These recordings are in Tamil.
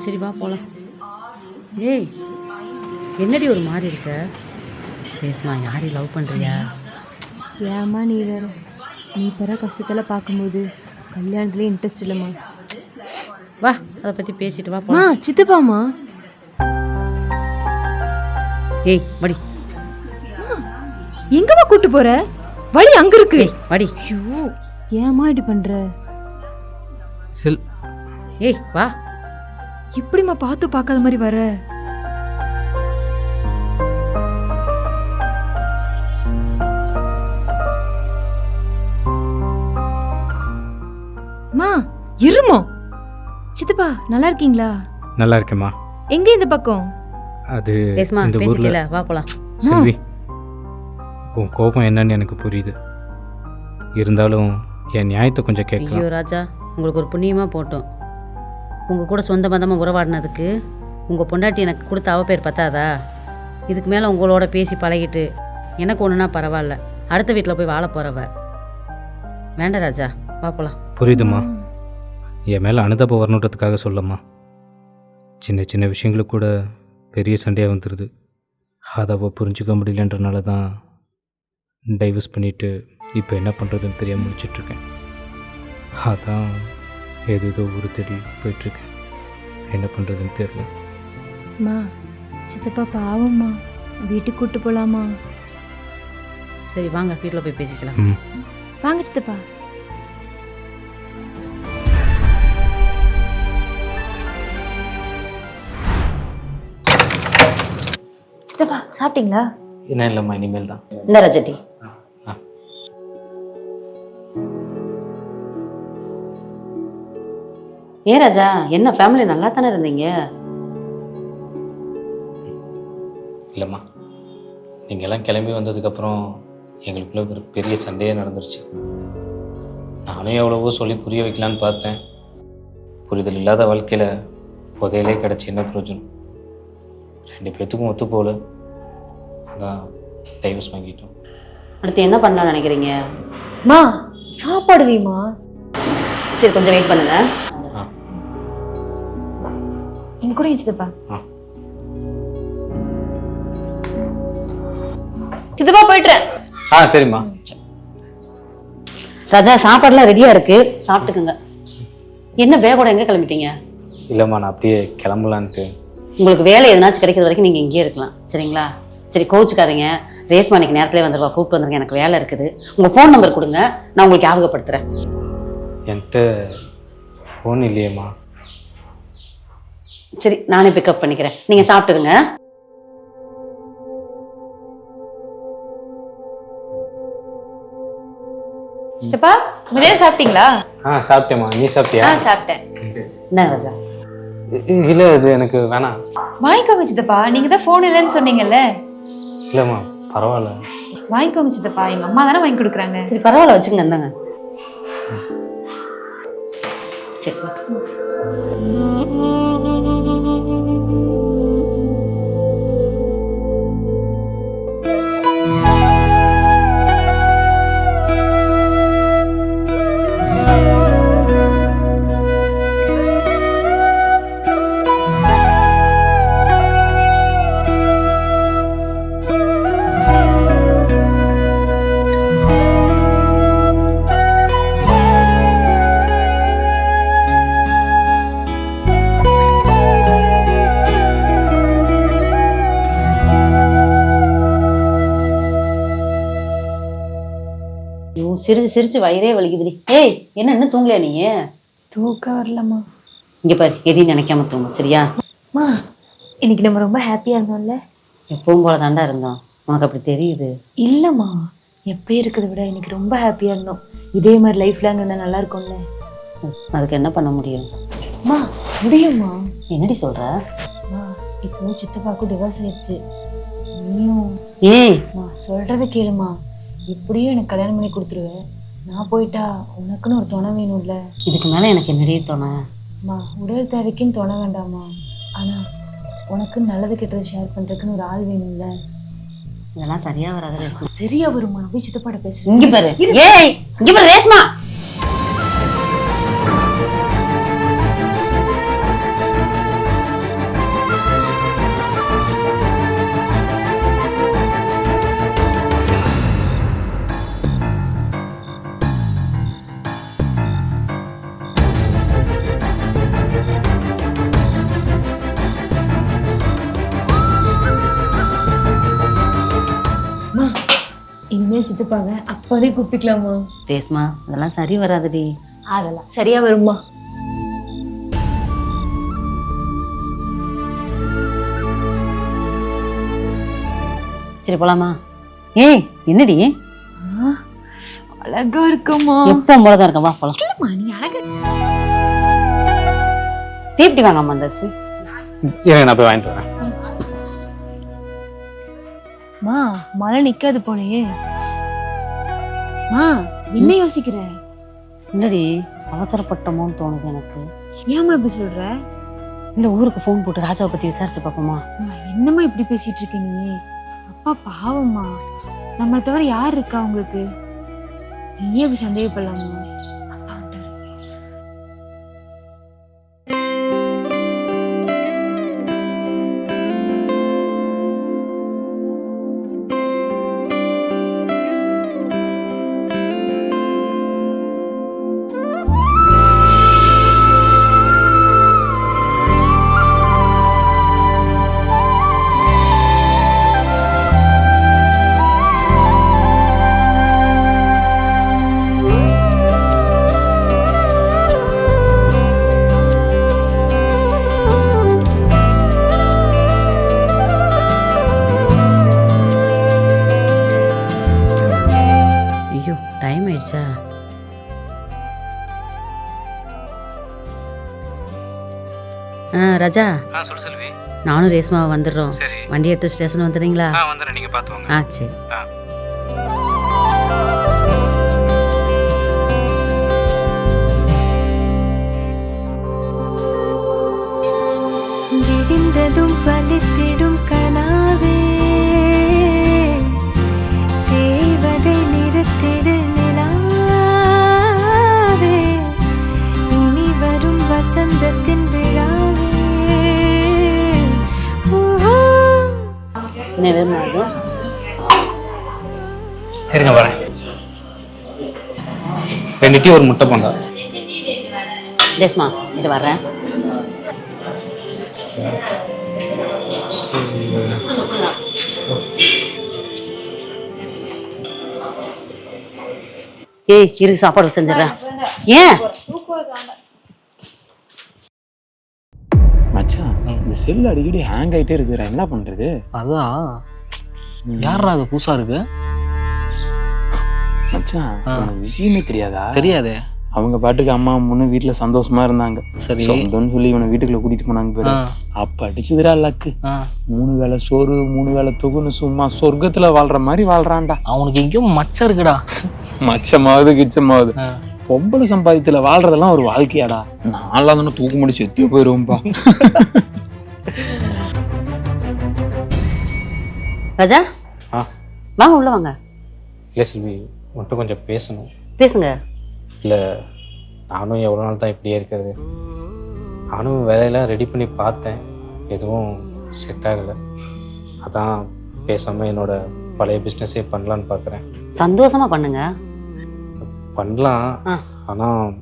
சரி வா போலாம். ஏய் என்னடி ஒரு மாதிரி இருக்க? பேசுமா, யாரையும் லவ் பண்ணுறியா? ஏம்மா நீ வேறு, நீ பெற கஷ்டத்தில் பார்க்கும்போது கல்யாணத்துலேயே இன்ட்ரெஸ்ட் இல்லைம்மா. வா அதை பற்றி பேசிட்டு வா போலாம். சித்தப்பாம்மா. ஏய் வடி. எங்கம்மா கூட்டு போற? வழி அங்க இருக்கு. வடி. ஐயோ ஏம்மா இப்படி பண்ற? செல். ஏய் வா. இப்படிம்மா பார்த்து பார்க்காத மாதிரி வர? மா இருமோ. சித்தப்பா நல்லா இருக்கீங்களா? நல்லா இருக்கேம்மா. எங்க இந்த பக்கம்? அது பேசுமா, இந்த ஊர்ல. பேசிட்டல வா போலாம். செல்வி, உன் கோபம் என்னன்னு எனக்கு புரியுது. இருந்தாலும் என் நியாயத்தை கொஞ்சம் ஐயோ கேட்கலாம். ராஜா, உங்களுக்கு ஒரு புண்ணியமாக போட்டோம். உங்கள் கூட சொந்த பந்தமாக உறவாடினதுக்கு உங்கள் பொண்டாட்டி எனக்கு கொடுத்த அவ பேர் பத்தாதா? இதுக்கு மேலே உங்களோட பேசி பழகிட்டு எனக்கு ஒன்றுனா பரவாயில்ல, அடுத்த வீட்டில் போய் வாழ போகிறவ. வேண்டாம் ராஜா, வா போலாம். புரியுதுமா, என் மேலே அனுதாபம் வரணுன்றதுக்காக சொல்லம்மா. சின்ன சின்ன விஷயங்களுக்கு கூட பெரிய சண்டையாக வந்துடுது. அதை அவள் புரிஞ்சுக்க முடியலன்றனால தான் டைவர்ஸ் பண்ணிவிட்டு இப்போ என்ன பண்ணுறதுன்னு தெரியாமல் முடிச்சிட்ருக்கேன். அதான் ஏதோ ஒரு தேடி போயிட்டுருக்கேன். என்ன பண்ணுறதுன்னு தெரியல. மா சித்தப்பா பாவம்மா, வீட்டுக்கு கூட்டு போலாமா? சரி வாங்க, வீட்டில் போய் பேசிக்கலாம். ம். வாங்க சித்தப்பா. சித்தப்பா சாப்பிட்டீங்களா? என்ன இல்லைம்மா, இனிமேல் தான். இந்த ராஜட்டி. ஏன் ராஜா, என்ன ஃபேமிலி நல்லா தானே இருந்தீங்க? இல்லைம்மா, நீங்கள் எல்லாம் கிளம்பி வந்ததுக்கப்புறம் எங்களுக்குள்ள ஒரு பெரிய சண்டையே நடந்துருச்சு. நானும் எவ்வளவோ சொல்லி புரிய வைக்கலான்னு பார்த்தேன். புரிதல் இல்லாத வாழ்க்கையில் புதையிலே கிடச்சி என்ன பிரயோஜனம்? 2 பேர்த்துக்கும் ஒத்து போகல. அதான் டைவர்ஸ் வாங்கிட்டோம். அடுத்து என்ன பண்ணலாம்னு நினைக்கிறீங்க? மா சாப்பாடு வீமா. சரி கொஞ்சம் வெயிட் பண்ணுங்க. ஆ எங்க கூட சித்தப்பா. ஆ சித்தப்பா போயிட்டுறேன். ஆ சரிம்மா. ராஜா சாப்பாடுலாம் ரெடியா இருக்கு, சாப்பிட்டுக்குங்க. என்ன பேகோட எங்க கிளம்பிட்டீங்க? இல்லைம்மா, நான் அப்படியே கிளம்பலான்ட்டு. உங்களுக்கு வேலை எதனாச்சும் கிடைக்கிற வரைக்கும் நீங்க இங்கேயே இருக்கலாம், சரிங்களா? சரி கோச்சுக்காதீங்க, ரேஸ்மா இன்னைக்கு நேரத்திலே வந்துருவா, கூப்பிட்டு வந்துருங்க, எனக்கு வேலை இருக்குது. உங்க ஃபோன் நம்பர் கொடுங்க, நான் உங்களுக்கு ஞாபகப்படுத்துறேன். என்கிட்ட ஃபோன் இல்லையேம்மா. சரி நானே பிக்கப் பண்ணிக்கிறேன், நீங்க சாப்பிட்டுருங்க. சித்தப்பா முதல்ல சாப்பிட்டீங்களா? ஆ சாப்பிட்டேம்மா. நீ சாப்பிட்டியா? சாப்பிட்டேன். என்ன ராஜா? இல்லை, இது எனக்கு வேணாம். வாங்கிக்கோங்க சித்தப்பா, நீங்க தான் போன் இல்லைன்னு சொன்னீங்கல்ல. இல்லைம்மா பரவாயில்ல. வாங்கிக்கோங்க சித்தப்பா, எங்க அம்மா தானே வாங்கி கொடுக்குறாங்க. சரி பரவாயில்ல, வச்சுங்க, இந்தாங்க. சரி சிரிச்சு சிரிச்சு வயிறே வலிக்குதுடி. ஏய் என்ன இன்னும் தூங்கலையா நீ? தூக்கம் வரலம்மா. இங்க பாரு, எதையும் நினைக்காம தூங்கும், சரியா? அம்மா இன்னைக்கு நம்ம ரொம்ப ஹாப்பியா இருந்தோம்ல. எப்பவும் போல தாண்டா இருந்தோம், உனக்கு அப்படி தெரியுது. இல்லம்மா, எப்பயும் இருக்கிறத விட இன்னைக்கு ரொம்ப ஹாப்பியா இருந்தோம். இதே மாதிரி லைஃப்ல இருந்தா நல்லா இருக்கும்ல. அதுக்கு என்ன பண்ண முடியும்? அம்மா முடியுமா? என்னடி சொல்ற? அம்மா இப்போ சித்தப்பாக்கும் டிவோர்ஸ் ஆயிடுச்சு. நீயும் ஏய் சொல்றத கேளுமா. எப்படியும் எனக்கு கல்யாணம் பண்ணி கொடுத்துருவேன். நான் போயிட்டா உனக்குன்னு ஒரு துணை வேணும்ல. இதுக்கு மேல எனக்கு என்னடியே தோண? அம்மா உடல் தேவைக்குன்னு துணை வேண்டாமா, ஆனா உனக்குன்னு நல்லது கெட்டது ஷேர் பண்றதுக்குன்னு ஒரு ஆள் வேணும்ல. இதெல்லாம் சரியா வராது ரேஸ்மா. சரியா வருமா? போய் சித்தப்பாட பேசுறேன். இங்க பாரு. ஏய் இங்க பாரு ரேஸ்மா. சித்தப்பாங்க அப்போதே கூப்பிக்கலாமா? ரேஸ்மா அதெல்லாம் சரி வராதுடி. அதெல்லாம் சரியா வருமா? சரி போலாமா? ஏய் என்னடி அழகா இருக்குமா? எப்போ போலதான் இருக்கா, வா போலாம். இல்லம்மா நீ அழகா. தீப்தி வாங்காம வந்தாச்சு. நான் போய் வாங்கிட்டு வரேன். மா மழை நிக்காது போலயே. மா என்ன யோசிக்கிற? இல்லடி அவசரப்பட்டமோன்னு தோணுது எனக்கு. ஏமா இப்படி சொல்ற? இல்ல ஊருக்கு ஃபோன் போட்டு ராஜாவை பத்தி விசாரிச்சு பார்ப்போமா? என்னம்மா இப்படி பேசிட்டு இருக்க நீ? அப்பா பாவம்மா, நம்மளை தவிர யார் இருக்கா உங்களுக்கு? நீயே இப்படி சந்தேகப்படலாமா? அப்பா வந்துட்டாரு. டைம் ஆயிடுச்சா? ராஜா சொல்லு செல்வி. நானும் ரேஸ்மாவை வந்துடுறோம். சரி. வண்டி எடுத்து ஸ்டேஷன் வந்துடுறீங்களா? வந்துடுறேன், நீங்கள் பார்த்து வாங்க. சரி. விடிந்ததும் பலித்திடும் கனாவே தேவதை நிறுத்திடு நிலாவே இனி வரும் வசந்தத்தின் விழாவே. இருங்க வரேன். 2 டீ ஒரு முட்டை போண்டா. ரேஸ்மா இது வர்றேன். ஏய் இரு சாப்பாடு செஞ்சிடறேன். ஏன் மச்சான் இந்த செல் அடிக்கடி ஹேங் ஆயிட்டே இருக்குடா, என்ன பண்றது? அதான் யாரா அது புதுசா இருக்கு? மச்சான் உனக்கு விஷயமே தெரியாதா? தெரியாதே. அவங்க பாட்டுக்கு அம்மா அம்முன்னு வீட்டுல சந்தோஷமா இருந்தாங்க. சரி. சொந்தம்னு சொல்லி இவனை வீட்டுக்குள்ள கூட்டிட்டு போனாங்க பேரு. அப்ப அடிச்சதுடா லக்கு. 3 வேளை சோறு 3 வேளை தொகுன்னு சும்மா சொர்க்கத்துல வாழ்ற மாதிரி வாழ்றான்டா. அவனுக்கு எங்கேயும் மச்சம் இருக்குடா. மச்சமாவது கிச்சமாவது பொம்பளை சம்பாதித்துல வாழ்றதெல்லாம் ஒரு வாழ்க்கையாடா. நான்லாம் தானே தூக்கு முடி செத்து போயிருவோம்பா. ராஜா வாங்க உள்ள வாங்க. இல்லை செல்வி, மட்டும் கொஞ்சம் பேசணும். பேசுங்க. இல்லை நானும் எவ்வளோ நாள் தான் இப்படியே இருக்கிறது. நானும் வேலையெல்லாம் ரெடி பண்ணி பார்த்தேன், எதுவும் செட் ஆகலை. அதான் பேசாமல் என்னோட பழைய பிஸ்னஸே பண்ணலான்னு பார்க்குறேன். சந்தோஷமா பண்ணுங்க. பண்ணலாம், ஆனால்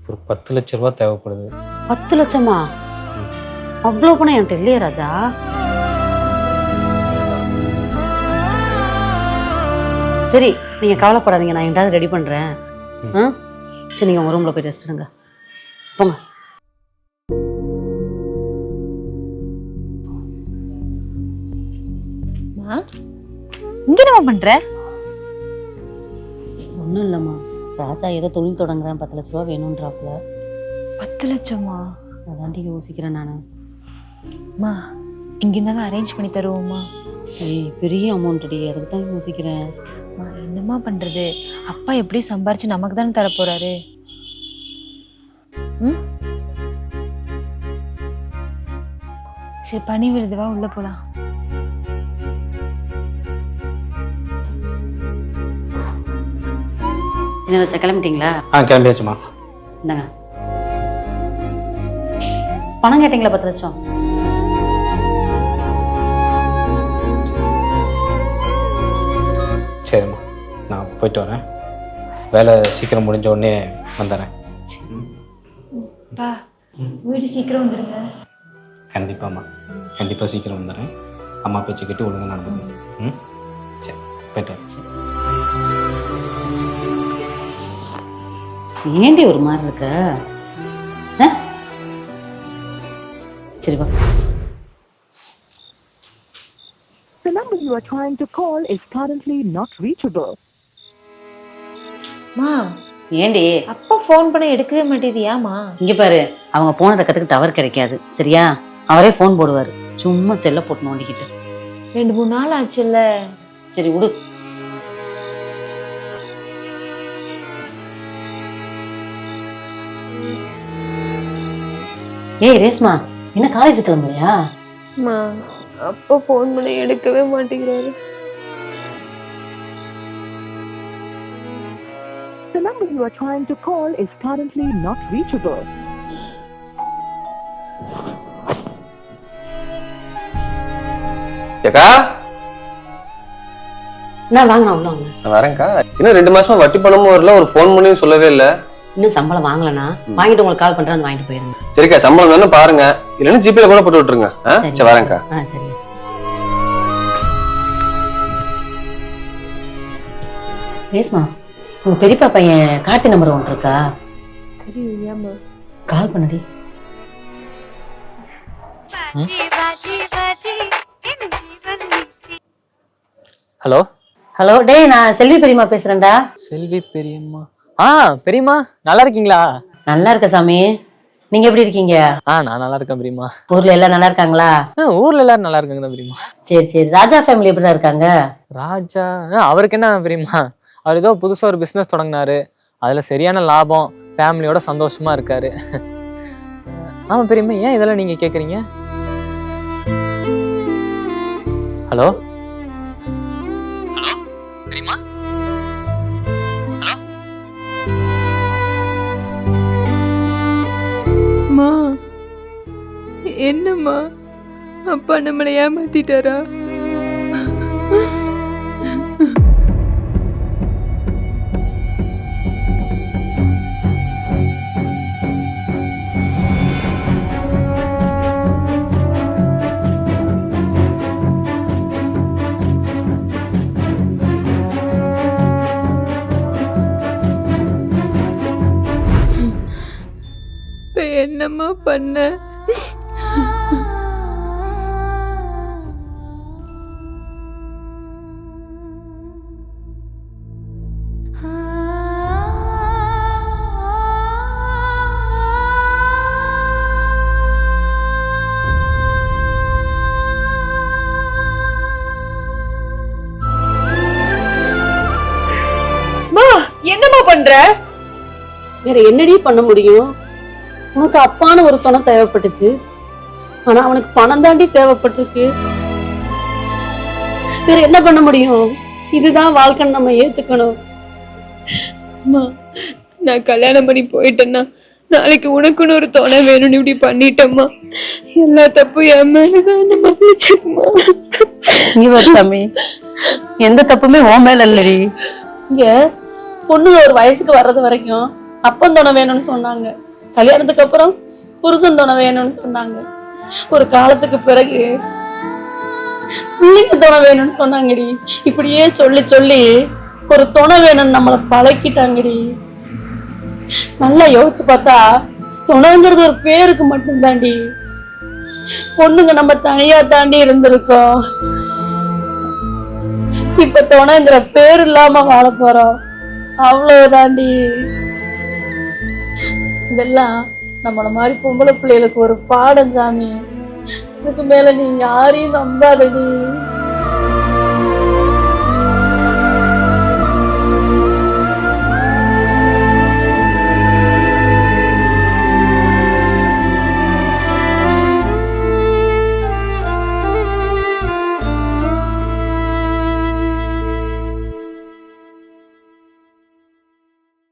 ஒரு 10 லட்ச ரூபா தேவைப்படுது. 10 லட்சமா? அவ்வளோ பணம் என்கிட்ட இல்லையே ராஜா. சரி நீங்க கவலைப்படாதீங்க, நான் எங்காவது ரெடி பண்றேன். சரி நீங்க உங்க ரூம்ல போய் ரெஸ்ட் எடுங்க, போங்க. இங்க என்ன பண்ற? ஒன்றும் இல்லைம்மா, ராஜா ஏதோ தொழில் தொடங்குறேன், 10 லட்ச ரூபா வேணும்ன்றாப்புல. 10 லட்சமா? அதாண்டி யோசிக்கிறேன் நான். மா இங்க இருந்தாலும் அரேஞ்ச் பண்ணி தருவோமா? ஏய் பெரிய அமௌண்ட்டி, அதுக்கு தான் யோசிக்கிறேன். என்னம்மா பண்றது, அப்பா எப்படி சம்பாரிச்சு நமக்கு தானே தர போறாரு. சரி பணி விருதுவா உள்ள போலாம். என்ன வச்சா கிளம்பிட்டீங்களா? கிளம்பியாச்சுமா. என்னங்க பணம் கேட்டீங்களா? 10 லட்சம். சரிம்மா, நான் போயிட்டு வரேன். வேலை சீக்கிரம் முடிஞ்ச உடனே வந்துடுறேன். வீடு சீக்கிரம் வந்துடுங்க. கண்டிப்பாம்மா, கண்டிப்பாக சீக்கிரம் வந்துடுறேன். அம்மா பேச்சு கேட்டு ஒழுங்காக நடந்துக்கணும். சரி போயிட்டு வரேன். ஏண்டி ஒரு மாதிரி இருக்க? சரி வா. The number you are trying to call is currently not reachable. மா ஏண்டி அப்பா ஃபோன் பண்ண எடுக்கவே மாட்டேதியாமா? இங்க பாரு, அவங்க போன இடத்துக்கு டவர் கிடைக்காது சரியா? அவரே ஃபோன் போடுவாரு, சும்மா செல்ல போட்டு நோண்டிக்கிட்டு. 2-3 நாள் ஆச்சுல்ல. சரி விடு. ஏய் ரேஸ்மா, என்ன காலேஜ் கிளம்பலையா? மா அப்பா ஃபோன் பண்ண எடுக்கவே மாட்டேங்கிறாரு. The number you are trying to call is currently not reachable. ஏக்கா நான் வாங்க உள்ள வாங்க. நான் வரேன்க்கா. இன்னும் 2 மாசமா வட்டி பணமும் வரல, ஒரு ஃபோன் பண்ணியும் சொல்லவே இல்ல. இன்னும் சம்பளம் வாங்கலனா வாங்கிட்டு உங்களுக்கு கால் பண்றேன், வாங்கிட்டு போயிருங்க. சரிக்கா, சம்பளம் தானே பாருங்க, இல்லைன்னா ஜிபேல கூட போட்டு விட்டுருங்க. சரி வரேன்க்கா. சரி. ரேஸ்மா, உங்க பெரியப்பா பையன் கார்த்தி நம்பர் ஒன்று இருக்கா? சரி ஏமா கால் பண்ணடி. ஹலோ ஹலோ, டேய் நான் செல்வி பெரியம்மா பேசுறேன்டா. செல்வி பெரியம்மா. பெரியம்மா நல்லா இருக்கீங்களா? நல்லா இருக்க சாமி, நீங்க எப்படி இருக்கீங்க? நான் நல்லா இருக்கேன் பெரியம்மா. ஊர்ல எல்லாம் நல்லா இருக்காங்களா? ஊர்ல எல்லாரும் நல்லா இருக்காங்க தான் பெரியம்மா. சரி சரி. ராஜா ஃபேமிலி எப்படிதான் இருக்காங்க? ராஜா அவருக்கு என்ன பெரியம்மா, அவர் ஏதோ புதுசா ஒரு பிசினஸ் தொடங்கினாரு, அதுல சரியான லாபம், ஃபேமிலியோட சந்தோஷமா இருக்காரு. ஆமா பெரியம்மா, ஏன் இதெல்லாம் நீங்க கேக்குறீங்க? ஹலோ ஹலோ பெரியம்மா. அம்மா என்னம்மா, அப்பா நம்மளை ஏமாத்திட்டாரா? என்னம்மா பண்ண? என்னம்மா பண்ற? வேற என்னடி பண்ண முடியும்? உனக்கு அப்பான்னு ஒரு துணை தேவைப்பட்டுச்சு, ஆனா அவனுக்கு பணம் தாண்டி தேவைப்பட்டிருக்கு. வேற என்ன பண்ண முடியும்? இதுதான் வாழ்க்கைன்னு நம்ம ஏத்துக்கணும். அம்மா நான் கல்யாணம் பண்ணி போயிட்டேன்னா நாளைக்கு உனக்குன்னு ஒரு துணை வேணும்னு இப்படி பண்ணிட்டேம்மா. எல்லா தப்பும் என் மேலதான், என்ன மன்னிச்சுக்குமா. நீ சாமி, எந்த தப்புமே உன் மேல இல்லடி. இங்க பொண்ணுங்க ஒரு வயசுக்கு வர்றது வரைக்கும் அப்பன் துணை வேணும்னு சொன்னாங்க, கல்யாணத்துக்கு அப்புறம் புருஷன் துணை வேணும்னு சொன்னாங்க, ஒரு காலத்துக்கு பிறகு பிள்ளைங்க துணை வேணும்னு சொன்னாங்கடி. இப்படியே சொல்லி சொல்லி ஒரு துணை வேணும்னு நம்மளை பழக்கிட்டாங்கடி. நல்லா யோசிச்சு பார்த்தா துணைங்கிறது ஒரு பேருக்கு மட்டும்தாண்டி. பொண்ணுங்க நம்ம தனியா தாண்டி இருந்திருக்கோம், இப்ப துணைங்கிற பேர் இல்லாம வாழ போறோம், அவ்வளவுதாண்டி. இதெல்லாம் நம்மள மாதிரி பொம்பளை பிள்ளைகளுக்கு ஒரு பாடம் சாமி. இதுக்கு மேல நீ யாரையும் நம்பாதடி.